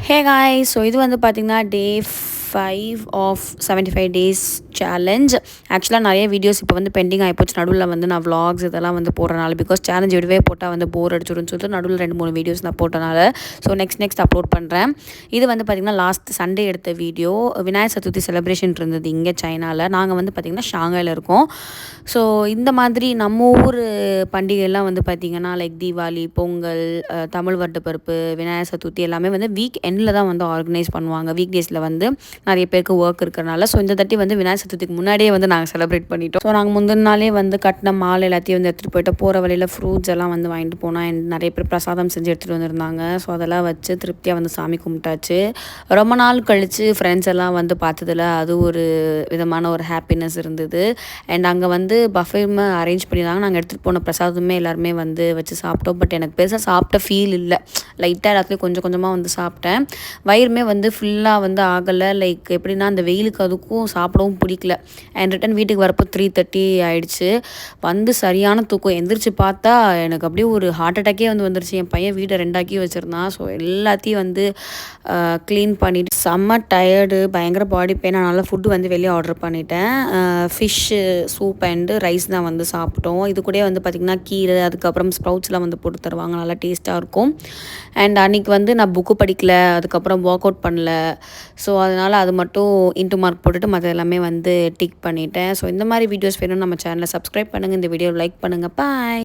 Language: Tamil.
ஹே காய்ஸ், ஸோ இது வந்து பார்த்திங்கன்னா டே 5 ஆஃப் 75 டேஸ் சேலஞ்ச். ஆக்சுவலாக நிறைய வீடியோஸ் இப்போ வந்து பெண்டிங் ஆகிப்போச்சு. நடுவில் வந்து நான் vlogs இதெல்லாம் வந்து போடுறனால, பிகாஸ் சேலஞ்ச் விடவே போட்டால் வந்து போர் அடிச்சிடும்னு சொல்லிட்டு நடுவில் 2-3 வீடியோஸ் நான் போட்டனால ஸோ நெக்ஸ்ட் அப்லோட் பண்ணுறேன். இது வந்து பார்த்திங்கன்னா லாஸ்ட் சண்டே எடுத்த வீடியோ. விநாயகர் சதுர்த்தி செலிப்ரேஷன் இருந்தது இங்கே சைனாவில். நாங்கள் வந்து பார்த்திங்கன்னா ஷாங்காயில் இருக்கோம். ஸோ இந்த மாதிரி நம்ம ஊர் பண்டிகைலாம் வந்து பார்த்திங்கன்னா லைக் தீபாவளி, பொங்கல், தமிழ் வருடப்பிறப்பு, விநாயகர் சதுர்த்தி எல்லாமே வந்து வீக் எண்டில் தான் வந்து ஆர்கனைஸ் பண்ணுவாங்க. வீக் டேஸில் வந்து நிறைய பேருக்கு ஒர்க் இருக்கிறனால ஸோ இந்த தட்டி வந்து விநாயகர் சதுர்த்திக்கு முன்னாடியே வந்து நாங்கள் செலிப்ரேட் பண்ணிட்டோம். ஸோ நாங்கள் முந்தின நாளே வந்து கட்டின மாலை எல்லாத்தையும் வந்து எடுத்துகிட்டு போயிட்டு போகிற வழியில் ஃப்ரூட்ஸ் எல்லாம் வந்து வாங்கிட்டு போனால் நிறைய பேர் பிரசாதம் செஞ்சு எடுத்துகிட்டு வந்திருந்தாங்க. ஸோ அதெல்லாம் வச்சு திருப்தியாக வந்து சாமி கும்பிட்டாச்சு. ரொம்ப நாள் கழித்து ஃப்ரெண்ட்ஸ் எல்லாம் வந்து பார்த்ததில் அது ஒரு விதமான ஒரு ஹாப்பினஸ் இருந்தது. அண்ட் அங்கே வந்து பஃபேமே அரேஞ்ச் பண்ணியிருந்தாங்க. நாங்கள் எடுத்துகிட்டு போன பிரசாதமே எல்லாருமே வந்து வச்சு சாப்பிட்டோம். பட் எனக்கு பெருசாக சாப்பிட்ட ஃபீல் இல்லை. லைட்டாக எல்லாத்துலேயும் கொஞ்சம் கொஞ்சமாக வந்து சாப்பிட்டேன். வயிறுமே வந்து ஃபுல்லாக வந்து ஆகலை. லைக் எப்படின்னா அந்த வெயிலுக்கு அதுக்கும் சாப்பிடவும் பிடிக்கல. அண்ட் ரிட்டன் வீட்டுக்கு வரப்போ 3:30 ஆகிடுச்சு. வந்து சரியான தூக்கம். எந்திரிச்சு பார்த்தா எனக்கு அப்படியே ஒரு ஹார்ட் அட்டாக்கே வந்து வந்துருச்சு. என் பையன் வீட்டை 2 வச்சுருந்தான். ஸோ எல்லாத்தையும் வந்து க்ளீன் பண்ணிவிட்டு செம்ம டயர்டு, பயங்கர பாடி பெயின். அதனால் ஃபுட்டு வந்து வெளியே ஆர்டர் பண்ணிட்டேன். ஃபிஷ்ஷு சூப் அண்டு ரைஸ் தான் வந்து சாப்பிட்டோம். இது கூட வந்து பார்த்திங்கன்னா கீரை, அதுக்கப்புறம் ஸ்ப்ரவுட்ஸ்லாம் வந்து போட்டு தருவாங்க. நல்லா டேஸ்ட்டாக இருக்கும். அண்ட் அன்றைக்கி வந்து நான் புக்கு படிக்கல, அதுக்கப்புறம் ஒர்க் அவுட் பண்ணல. ஸோ அதனால் அது மட்டும் இன்ட்டு மார்க் போட்டுட்டு மற்ற எல்லாமே வந்து டிக் பண்ணிட்டேன். ஸோ இந்த மாதிரி வீடியோஸ் வேணும்னு நம்ம சேனலை சப்ஸ்கிரைப் பண்ணுங்கள். இந்த வீடியோ லைக் பண்ணுங்கள். பாய்.